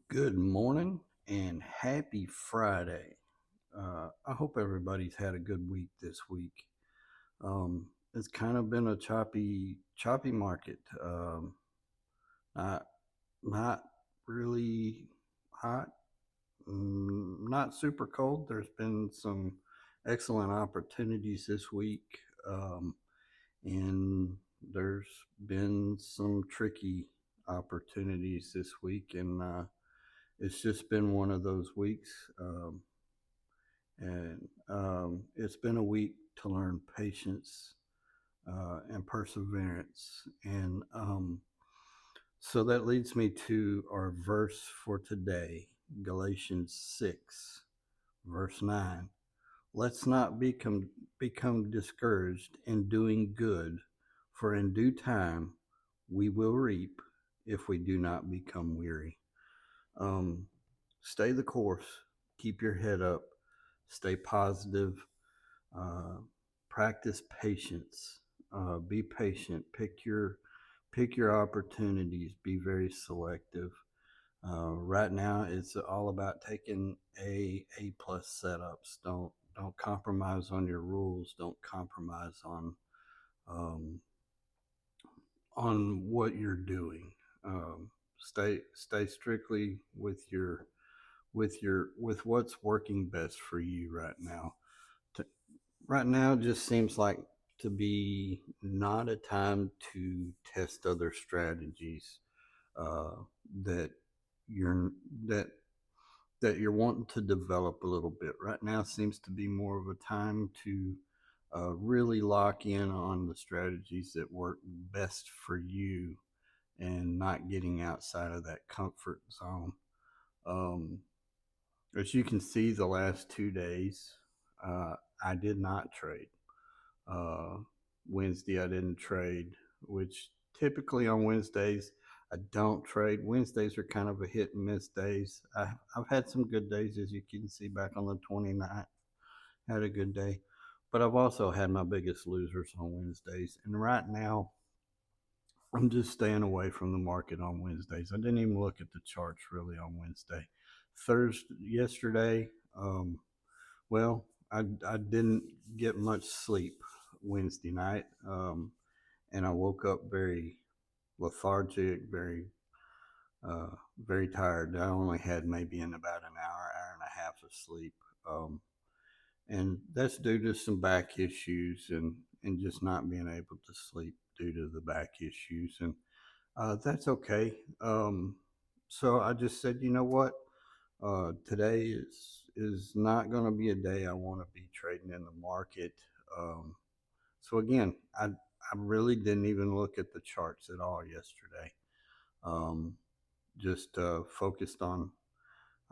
Good morning and happy Friday. I hope everybody's had a good week this week. It's kind of been a choppy market. Not not really hot, not super cold. There's been some excellent opportunities this week, and there's been some tricky opportunities this week, and it's just been one of those weeks. And it's been a week to learn patience and perseverance. And so that leads me to our verse for today, Galatians 6, verse 9. Let's not become discouraged in doing good, for in due time we will reap if we do not become weary. Um, Stay the course, keep your head up, stay positive, uh, practice patience, be patient, pick your opportunities, be very selective. Right now, it's all about taking A plus setups. Don't compromise on your rules. Don't compromise um, on what you're doing. Stay strictly with what's working best for you right now. To, right now just seems like to be not a time to test other strategies uh, that you're that that you're wanting to develop a little bit. Right now seems to be more of a time to really lock in on the strategies that work best for you and not getting outside of that comfort zone. Um, as you can see, the last 2 days, uh, I did not trade. Uh, Wednesday, I didn't trade, which typically on Wednesdays, I don't trade. Wednesdays are kind of a hit and miss days. I've had some good days, as you can see back on the 29th. Had a good day. But I've also had my biggest losers on Wednesdays. And right now, I'm just staying away from the market on Wednesdays. I didn't even look at the charts really on Wednesday. Yesterday, well, I didn't get much sleep Wednesday night, and I woke up very lethargic, uh, very tired. I only had maybe in about an hour and a half of sleep, um, and that's due to some back issues and just not being able to sleep due to the back issues, and that's okay. So I just said, you know what? Today is not going to be a day I want to be trading in the market. Um, so again, I really didn't even look at the charts at all yesterday. Um, just focused on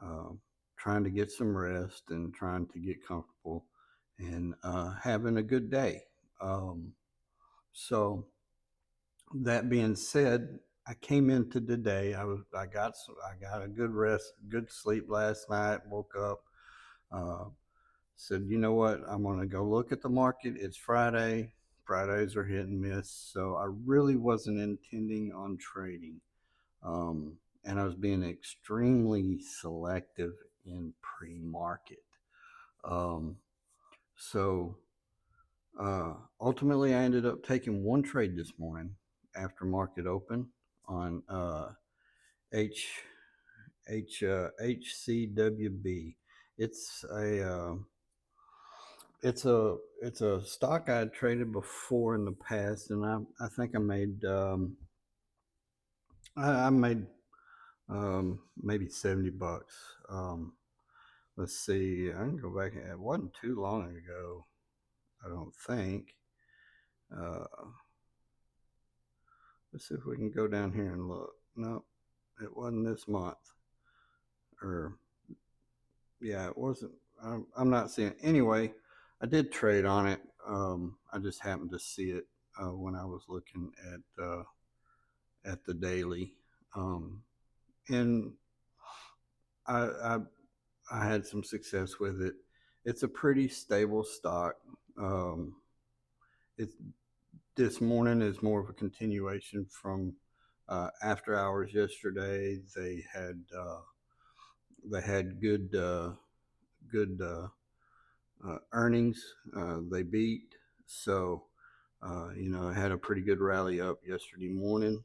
uh, trying to get some rest and trying to get comfortable and having a good day. Um, so that being said, I came into today. I got a good rest, good sleep last night. Woke up, uh, said, you know what? I'm gonna go look at the market. It's Friday. Fridays are hit and miss, so I really wasn't intending on trading, and I was being extremely selective in pre-market. Um, so ultimately, I ended up taking one trade this morning after market open on H HCWB. It's a it's a stock I had traded before in the past, and I think I made maybe $70. Let's see, I can go back. It wasn't too long ago, I don't think. Uh, let's see if we can go down here and look. No, it wasn't this month. Or yeah, it wasn't. I'm not seeing. Anyway, I did trade on it. I just happened to see it when I was looking at the daily, um, and I, I I had some success with it. It's a pretty stable stock. Um, it's This morning is more of a continuation from after hours yesterday. They had they had good earnings. They beat, so I had a pretty good rally up yesterday morning,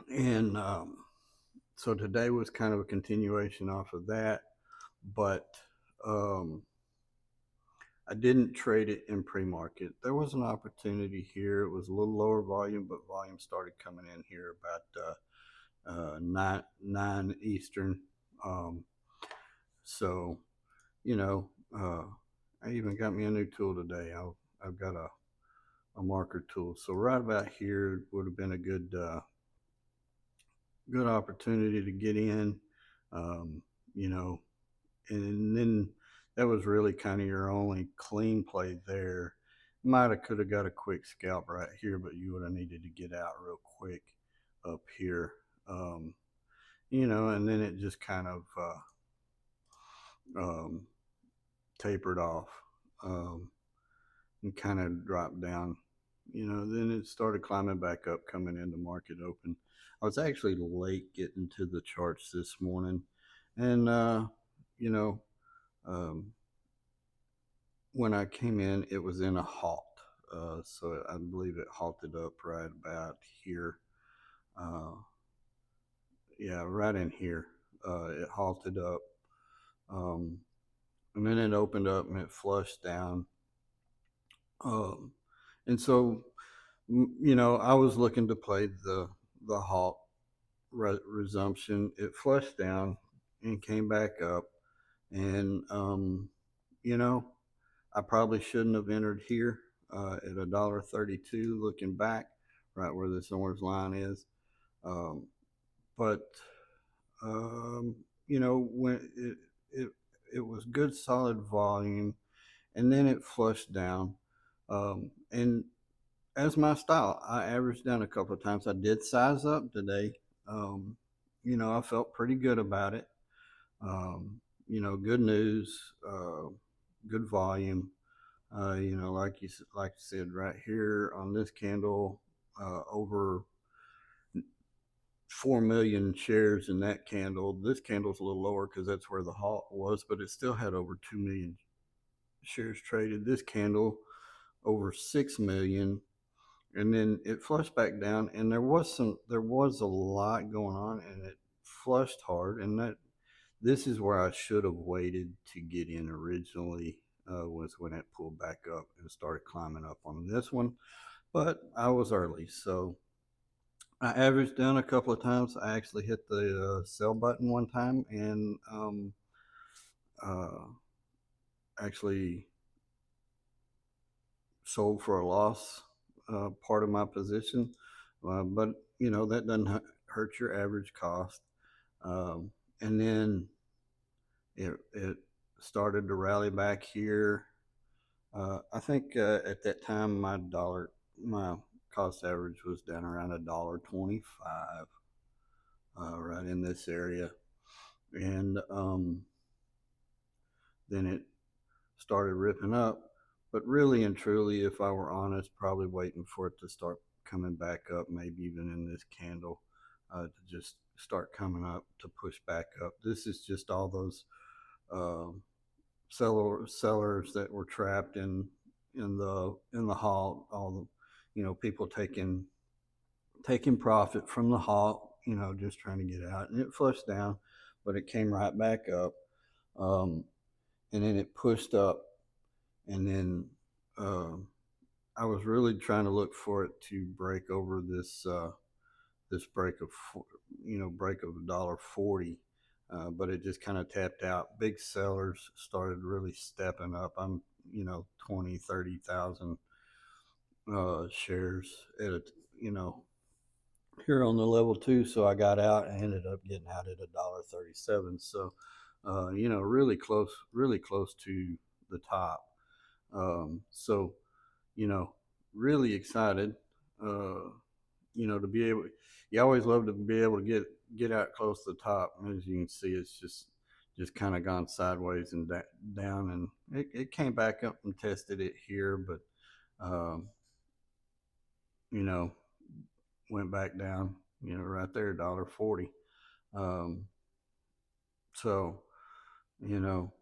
and so today was kind of a continuation off of that, but um, I didn't trade it in pre-market. There was an opportunity here. It was a little lower volume, but volume started coming in here about 9 Eastern. Um, so, you know, uh, I even got me a new tool today. I've got a marker tool. So right about here would have been a good opportunity to get in. Um, you know, and then that was really kind of your only clean play there. Might have could have got a quick scalp right here, but you would have needed to get out real quick up here. Um, and then it just kind of um, tapered off and kind of dropped down. Then it started climbing back up, coming into market open. I was actually late getting to the charts this morning, and you know, um, when I came in, it was in a halt. So I believe it halted up right about here. Uh, yeah, right in here. It halted up. Um, and then it opened up and it flushed down. Um, and so, I was looking to play the halt resumption. It flushed down and came back up, and you know, I probably shouldn't have entered here at $1.32. Looking back, right where this orange line is, um, but when it it was good solid volume, and then it flushed down, and as my style, I averaged down a couple of times. I did size up today. Um, I felt pretty good about it. Good news, good volume. Like you said, right here on this candle, over 4 million shares in that candle. This candle's a little lower because that's where the halt was, but it still had over 2 million shares traded. This candle over 6 million, and then it flushed back down, and there was a lot going on, and it flushed hard, and this is where I should have waited to get in originally. Was when it pulled back up and started climbing up on this one, but I was early, so I averaged down a couple of times. I actually hit the sell button one time, and uh, actually sold for a loss part of my position. But that doesn't hurt your average cost. And then it started to rally back here. I think at that time my cost average was down around $1.25, right in this area, and then it started ripping up. But really and truly, if I were honest, probably waiting for it to start coming back up, maybe even in this candle, to just start coming up to push back up. This is just all those uh, sellers that were trapped in the halt. All the people taking profit from the halt. Just trying to get out, and it flushed down, but it came right back up, um, and then it pushed up, and then um, I was really trying to look for it to break over this break of $1.40, but it just kind of tapped out. Big sellers started really stepping up. I'm 20, 30,000 shares at a you know here on the level two, so I got out and ended up getting out at $1.37. So really close to the top. So you know, really excited. Uh, to be able, you always love to be able to get out close to the top. And as you can see, it's just kind of gone sideways and down, and it came back up and tested it here, but um, you know, went back down. Right there, $1.40. Um, so, you know,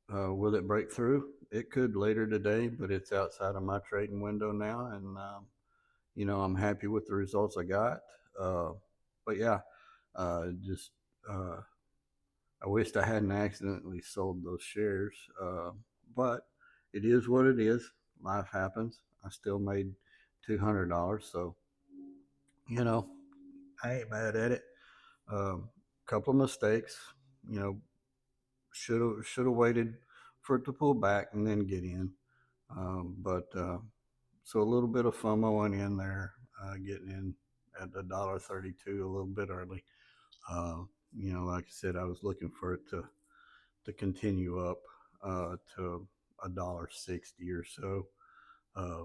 will it break through? It could later today, but it's outside of my trading window now. And, I'm happy with the results I got. Uh, but yeah, just, uh, I wished I hadn't accidentally sold those shares. But it is what it is. Life happens. I still made $200. So, you know, I ain't mad at it. Couple of mistakes. You know, should have waited for it to pull back and then get in. But so a little bit of FOMO went in there, getting in at $1.32 a little bit early. Uh, like I said, I was looking for it to continue up to $1.60 or so, uh,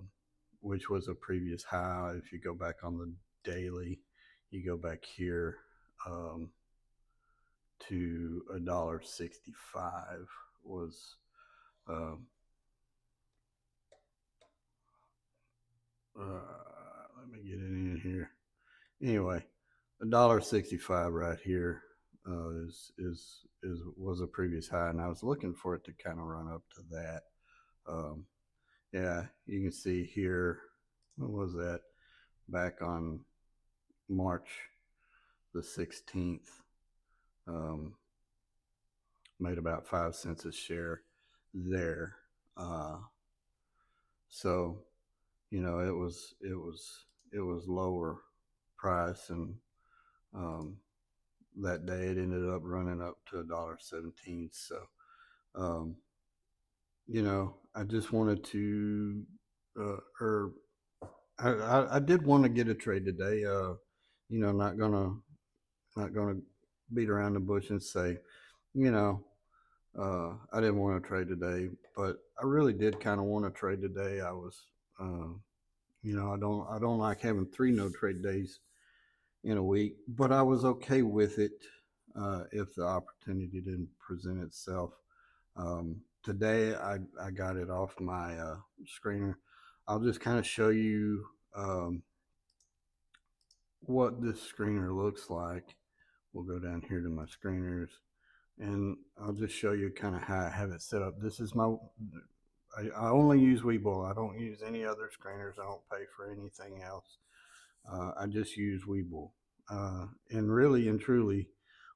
which was a previous high. If you go back on the daily, you go back here. To $1.65 was um, let me get it in here. Anyway, $1.65 right here is was a previous high, and I was looking for it to kind of run up to that. Um, yeah, you can see here. What was that? Back on March the 16th, um, made about 5 cents a share there. Uh, so it was lower price, and um, that day it ended up running up to $1.17. So um, I just wanted to, or I did want to get a trade today. Not gonna beat around the bush and say, you know, I didn't want to trade today, but I really did kind of want to trade today. I was, uh, I don't like having three no trade days in a week, but I was okay with it if the opportunity didn't present itself. Today, I got it off my screener. I'll just kind of show you what this screener looks like. We'll go down here to my screeners, and I'll just show you kind of how I have it set up. This is I only use Webull. I don't use any other screeners. I don't pay for anything else. I just use Webull. And really and truly,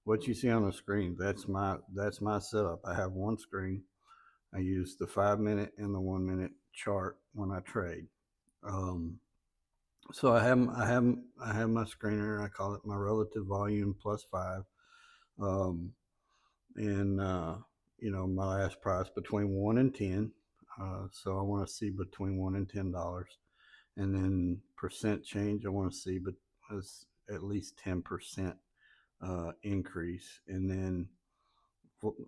what you see on the screen, that's my setup. I have one screen. I use the 5 minute and the 1 minute chart when I trade. Um, so I have my screener. I call it my relative volume plus five. Um, and my last price between 1 and 10. So I want to see between $1 and $10, and then percent change. I want to see, but at least 10% increase, and then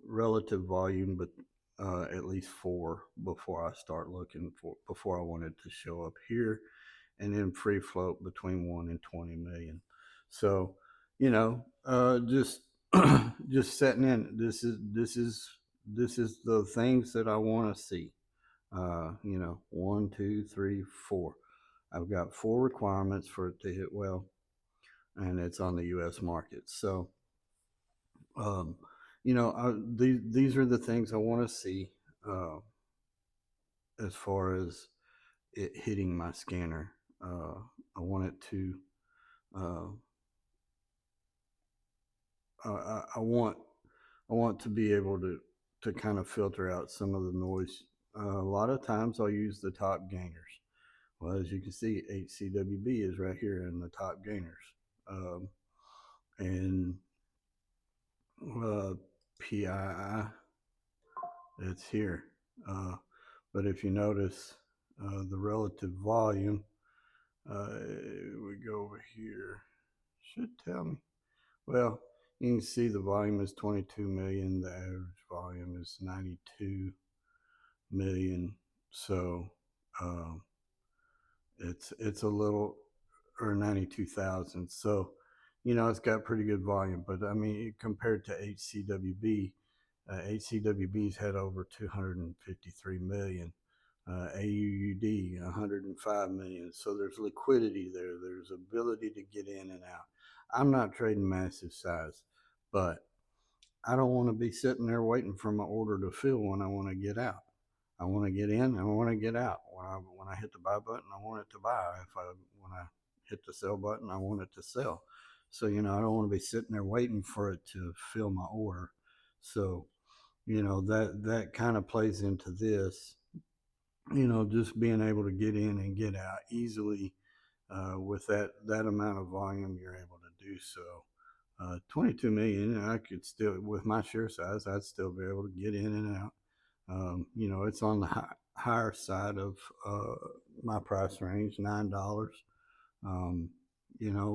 relative volume, but at least four before I start looking for before I want it to show up here, and then free float between 1 and 20 million. So, just just setting in. This is the things that I want to see. One, two, three, four. I've got four requirements for it to hit well, and it's on the U.S. market. So, um, these are the things I want to see uh, as far as it hitting my scanner. I want it to. Uh, I want to be able to kind of filter out some of the noise. A lot of times I'll use the top gainers. Well, as you can see, HCWB is right here in the top gainers, and PII, it's here. Uh, but if you notice the relative volume, we go over here, should tell me. Well, you can see the volume is 22 million. The average volume is 92 million. So um, it's a little, or 92,000. So it's got pretty good volume. But I mean, compared to HCWB, HCWB's had over 253 million. AUUD 105 million. So there's liquidity there. There's ability to get in and out. I'm not trading massive size. but I don't want to be sitting there waiting for my order to fill when I want to get out. I want to get in and I want to get out. When I hit the buy button, I want it to buy. When I hit the sell button, I want it to sell. So I don't want to be sitting there waiting for it to fill my order. So that kind of plays into this. Just being able to get in and get out easily with that amount of volume, you're able to do so. 22 million, I could still, with my share size, I'd still be able to get in and out. It's on the higher side of my price range, $9. Um,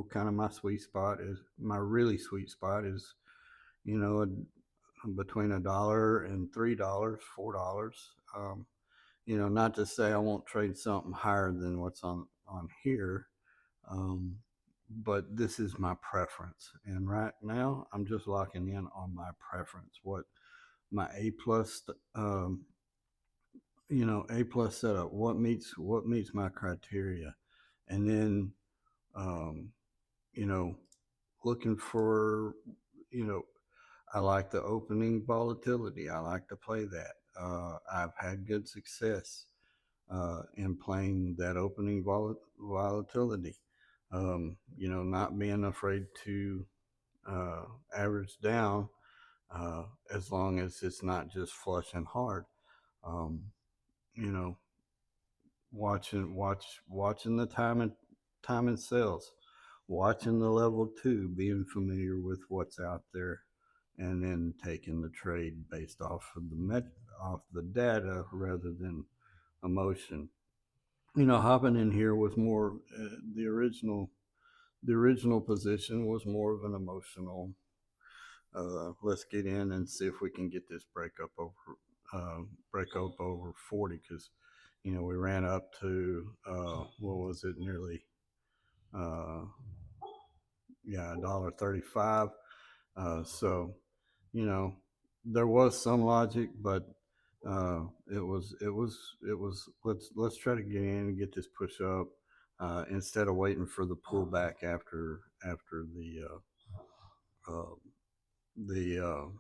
kind of my really sweet spot is, you know, between $1 and $3, $4. Not to say I won't trade something higher than what's on here, um, but this is my preference, and right now I'm just locking in on my preference. What my A plus setup, what meets my criteria, and then um, you know looking for you know I like the opening volatility. I like to play that. I've had good success in playing that opening volatility. Not being afraid to average down as long as it's not just flush and hard. Um, you know, watching the time and sales, watching the level two, being familiar with what's out there, and then taking the trade based off the data rather than emotion. Hopping in here was more the original position was more of an emotional. Let's get in and see if we can get this break up over 40, because we ran up to what was it, nearly uh, yeah, $1.35. So you know there was some logic, but it was let's try to get in and get this push up instead of waiting for the pullback after uh, the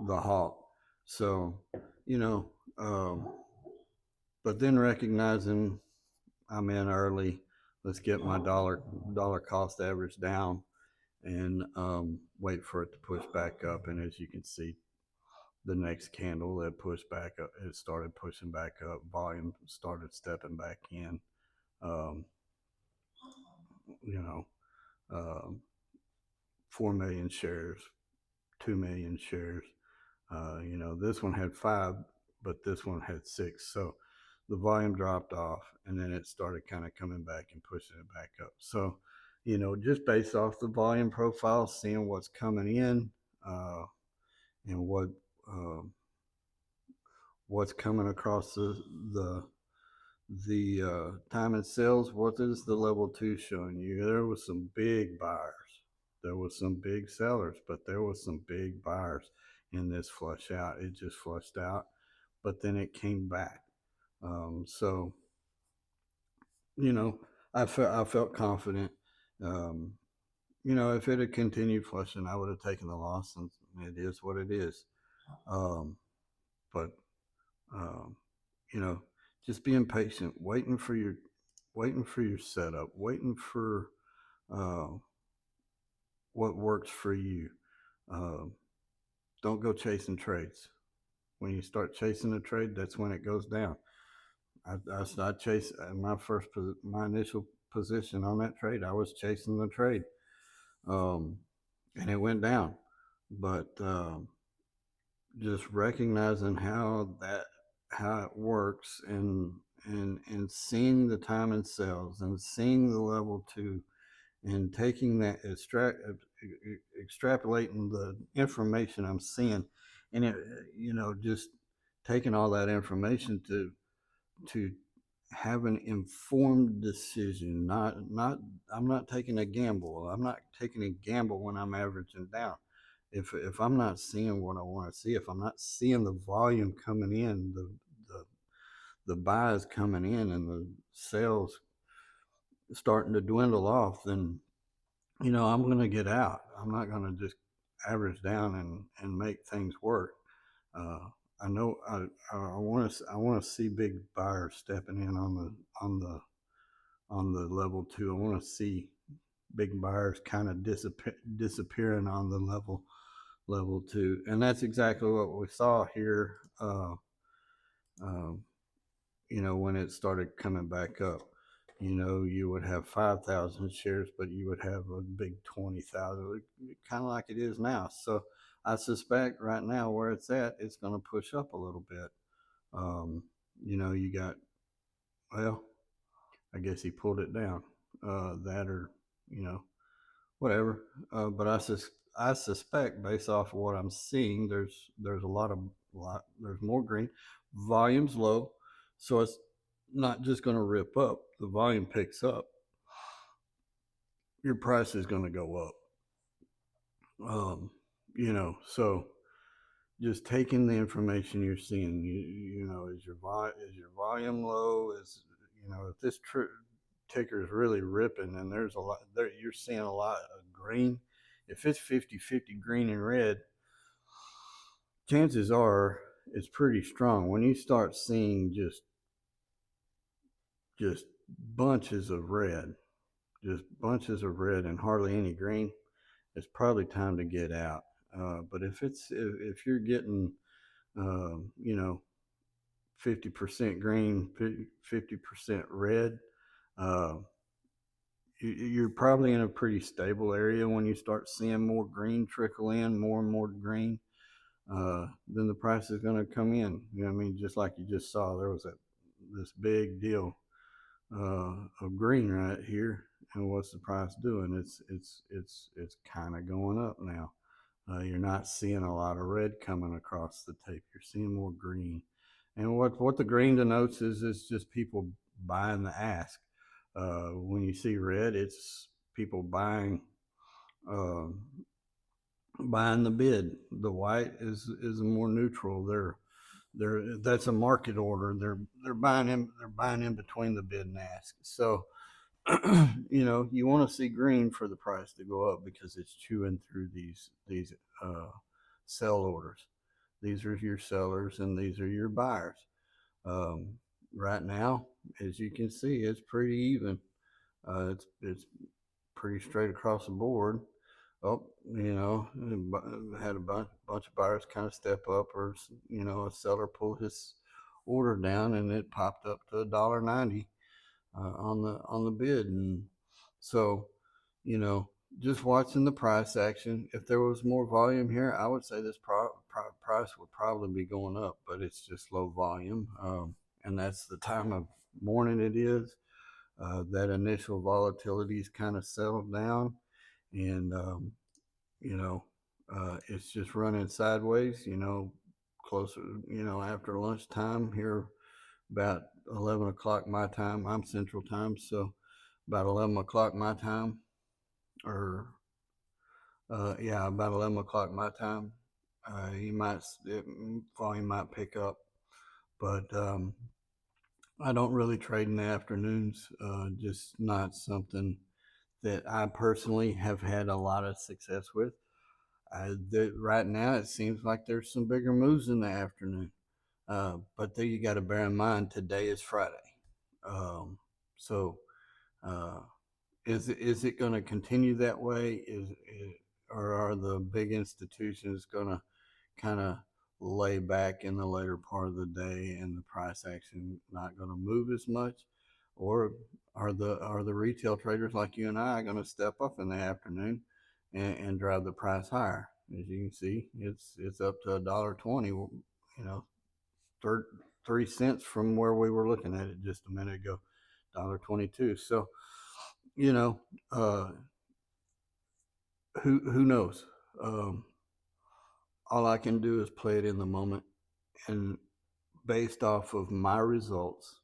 the halt. So you know, um, but then recognizing I'm in early, let's get my dollar cost average down and wait for it to push back up. And as you can see, the next candle that pushed back up, it started pushing back up. Volume started stepping back in. Um, you know, um, 4 million shares, 2 million shares. This one had 5, but this one had 6. So the volume dropped off, and then it started kind of coming back and pushing it back up. So, just based off the volume profile, seeing what's coming in and what's coming across the time and sales. What is the level two showing you? There was some big buyers. There was some big sellers, but there was some big buyers in this flush out. It just flushed out, but then it came back. So you know, I felt confident. Um, if it had continued flushing, I would have taken the loss, and it is what it is. Um, but um, you know, just being patient, waiting for your setup, waiting for uh, what works for you. Uh, don't go chasing trades. When you start chasing a trade, that's when it goes down. I chase my initial position on that trade. I was chasing the trade, and it went down. But just recognizing how it works, and seeing the time and sales and seeing the level two, and taking that extrapolating the information I'm seeing, and just taking all that information to have an informed decision. Not I'm not taking a gamble. I'm not taking a gamble when I'm averaging down. If I'm not seeing what I want to see, if I'm not seeing the volume coming in, the the buys coming in, and the sales starting to dwindle off, then I'm going to get out. I'm not going to just average down and make things work. Uh, I know I want to see big buyers stepping in on the level two. I want to see big buyers kind of disappearing on the level two, and that's exactly what we saw here. Um, when it started coming back up, you would have 5,000 shares, but you would have a big 20,000, kind of like it is now. So I suspect right now where it's at, it's going to push up a little bit. You got, well, I guess he pulled it down. That or, you know, whatever. But I suspect based off of what I'm seeing, there's a lot there's more green, volume's low, so it's not just going to rip up. The volume picks up, your price is going to go up. So just taking the information you're seeing, is your volume low? If this ticker is really ripping and there's a lot there, you're seeing a lot of green. If it's 50-50 green and red, chances are it's pretty strong. When you start seeing just bunches of red, and hardly any green, it's probably time to get out. But if you're getting 50% green, 50% red, uh, you're probably in a pretty stable area. When you start seeing more green trickle in, more and more green, then the price is going to come in. Just like you just saw, there was this big deal of green right here, and what's the price doing? It's kind of going up now. You're not seeing a lot of red coming across the tape. You're seeing more green, and what the green denotes is just people buying the ask. When you see red, it's people um, buying the bid. The white is more neutral. That's a market order. They're buying in between the bid and ask. So you want to see green for the price to go up because it's chewing through these sell orders. These are your sellers and these are your buyers. Um, right now, as you can see, it's pretty even. It's pretty straight across the board. Oh, had a bunch of buyers kind of step up, or a seller pull his order down, and it popped up to $1.90 on the bid. And so, just watching the price action. If there was more volume here, I would say this price would probably be going up, but it's just low volume, and that's the time of morning it is. That initial volatility's kind of settled down, and it's just running sideways. Closer, after lunchtime here, about 11 o'clock my time. I'm Central Time, so about 11 o'clock my time, or yeah, about 11 o'clock my time. Volume might pick up, but I don't really trade in the afternoons. Just not something that I personally have had a lot of success with. Right now, it seems like there's some bigger moves in the afternoon. But there you got to bear in mind today is Friday. So uh, is it going to continue that way? Or are the big institutions going to kind of lay back in the later part of the day and the price action not going to move as much? Or are the retail traders like you and I going to step up in the afternoon and drive the price higher? As you can see, it's up to $1.20. You know, 3 cents from where we were looking at it just a minute ago, $1.22. So you know, uh, who knows? Um, all I can do is play it in the moment, and based off of my results,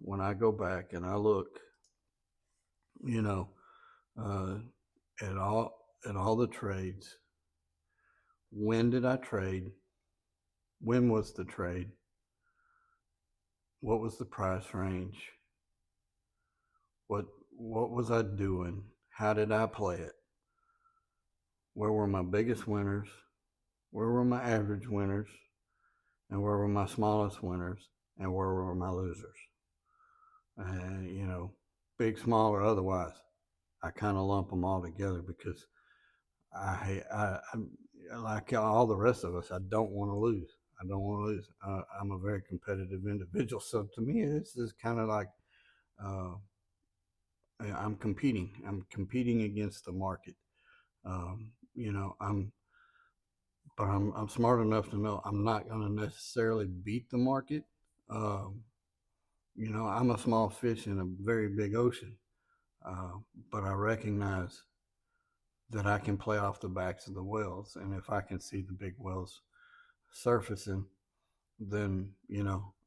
when I go back and I look, you know, uh, at all the trades, when did I trade? When was the trade? What was the price range? What what was I doing? How did I play it? where were my biggest winners, where were my average winners, and where were my smallest winners, and where were my losers. And, big, small, or otherwise, I kind of lump them all together because I'm like all the rest of us. I don't want to lose. I don't want to lose. I'm a very competitive individual, so to me, this is kind of like uh, I'm competing. I'm competing against the market. Um, you know, I'm, I'm smart enough to know I'm not going to necessarily beat the market. Um, I'm a small fish in a very big ocean, uh, but I recognize that I can play off the backs of the whales, and if I can see the big whales surfacing, then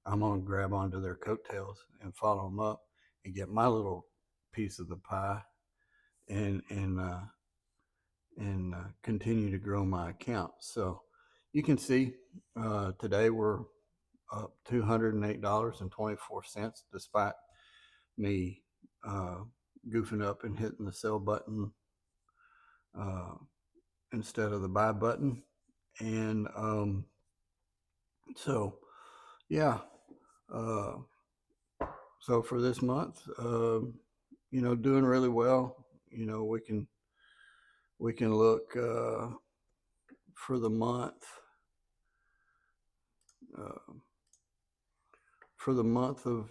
I'm gonna grab onto their coattails and follow them up and get my little piece of the pie and continue to grow my account. So you can see today we're up $208.24 despite me uh, goofing up and hitting the sell button uh, instead of the buy button. And so, yeah. Uh, so for this month, doing really well. We can look for the month. Uh, for the month of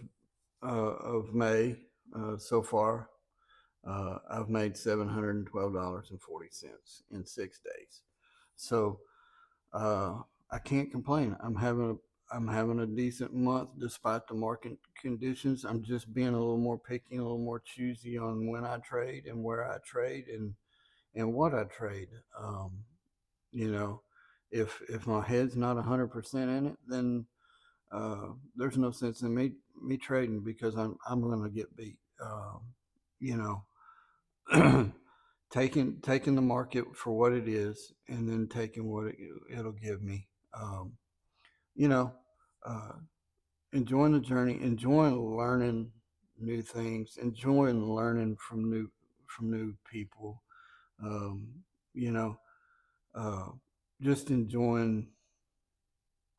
May so far, I've made $712.40 in 6 days. So I can't complain. I'm having a decent month despite the market conditions. I'm just being a little more picky, a little more choosy on when I trade and where I trade and what I trade. You know, if my head's not 100% in it, then there's no sense in me trading because I'm gonna get beat. You know, taking the market for what it is, and then taking what it'll give me. You know, uh, enjoying the journey, enjoying learning new things, enjoying learning from new people. Um, you know, uh, just enjoying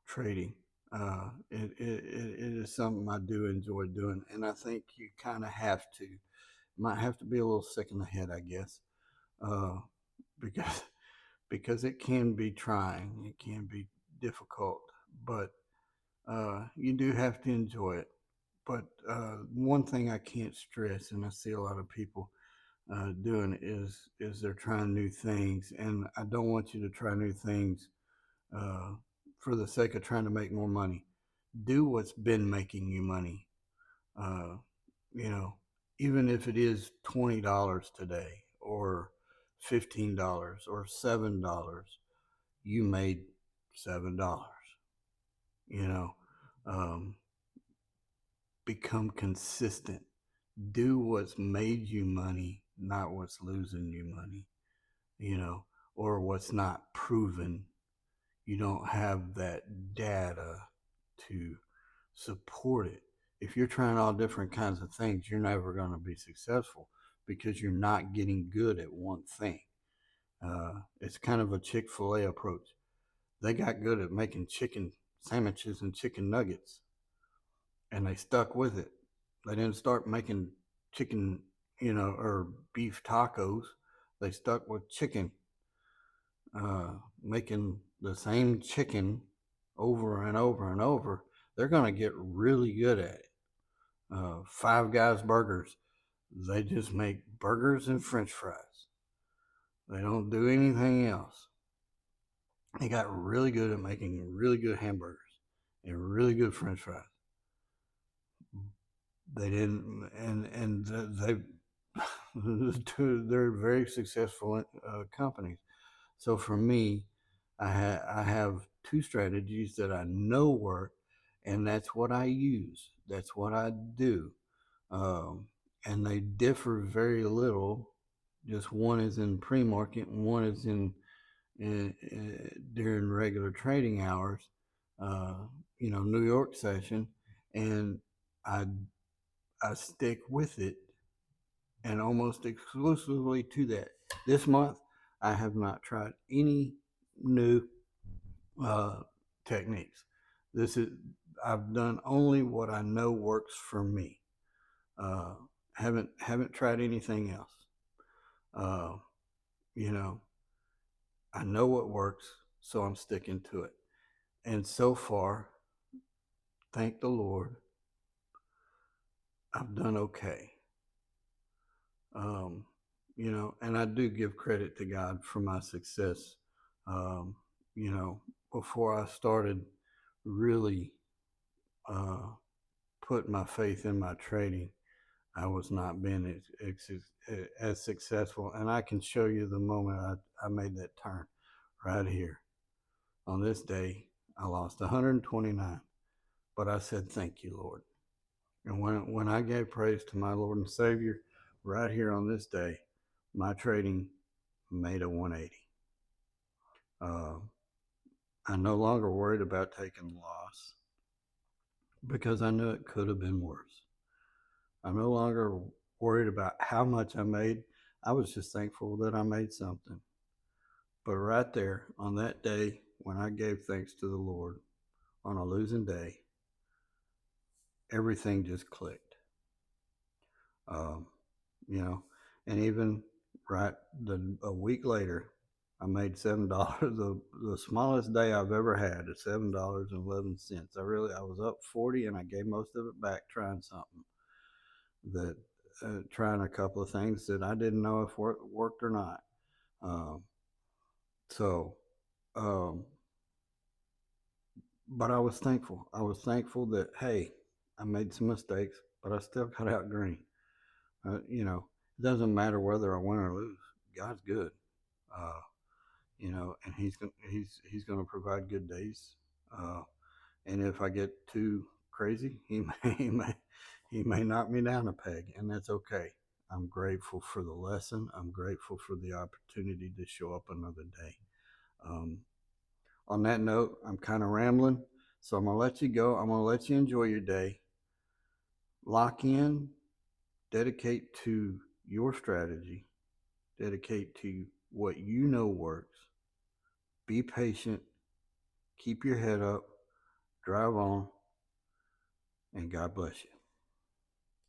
trading. It is something I do enjoy doing, and I think you kind of might have to be a little sick in the head, I guess, uh, because because it can be trying, it can be difficult, but you do have to enjoy it. But one thing I can't stress, and I see a lot of people doing, is they're trying new things, and I don't want you to try new things uh, for the sake of trying to make more money. Do what's been making you money. Uh, you know, even if it is $20 today, or $15, or $7, you made $7. You know, um, become consistent. Do what's made you money, not what's losing you money. You know, or what's not proven. You don't have that data to support it. If you're trying all different kinds of things, you're never going to be successful because you're not getting good at one thing. It's kind of a Chick-fil-A approach. They got good at making chicken sandwiches and chicken nuggets, and they stuck with it. They didn't start making chicken, or beef tacos. They stuck with chicken, making the same chicken over and over and over. They're going to get really good at it. Five Guys Burgers, they just make burgers and French fries. They don't do anything else. They got really good at making really good hamburgers and really good French fries. They didn't, and they they're very successful companies. So for me, I have two strategies that I know work, and that's what I use. That's what I do, um, and they differ very little. Just one is in pre-market, and one is during regular trading hours. Uh, New York session, and I I stick with it and almost exclusively to that. This month, I have not tried any new uh, techniques. This is I've done only what I know works for me. Uh, haven't tried anything else. Uh, you know, I know what works, so I'm sticking to it. And so far, thank the Lord, I've done okay. Um, and I do give credit to God for my success. Um, you know, before I started really uh, putting my faith in my trading, I was not being as successful. And I can show you the moment I made that turn right here. On this day, I lost 129, but I said, "Thank you, Lord." And when I gave praise to my Lord and Savior right here on this day, my trading made a 180. Uh, I'm no longer worried about taking loss because I knew it could have been worse. I'm no longer worried about how much I made. I was just thankful that I made something. But right there on that day, when I gave thanks to the Lord on a losing day, everything just clicked. Um, you know, and even right a week later, I made $7. The smallest day I've ever had is $7.11. I was up 40, and I gave most of it back trying something that trying a couple of things that I didn't know if worked or not. Um, so, um, but I was thankful. I was thankful that hey, I made some mistakes, but I still got out green. It doesn't matter whether I win or lose. God's good. Uh, and he's going to provide good days. Uh, and if I get too crazy, he may knock me down a peg, and that's okay. I'm grateful for the lesson. I'm grateful for the opportunity to show up another day. Um, on that note, I'm kind of rambling, so I'm gonna let you go. I'm gonna let you enjoy your day. Lock in, dedicate to your strategy, dedicate to what you know works. Be patient, keep your head up, drive on, and God bless you.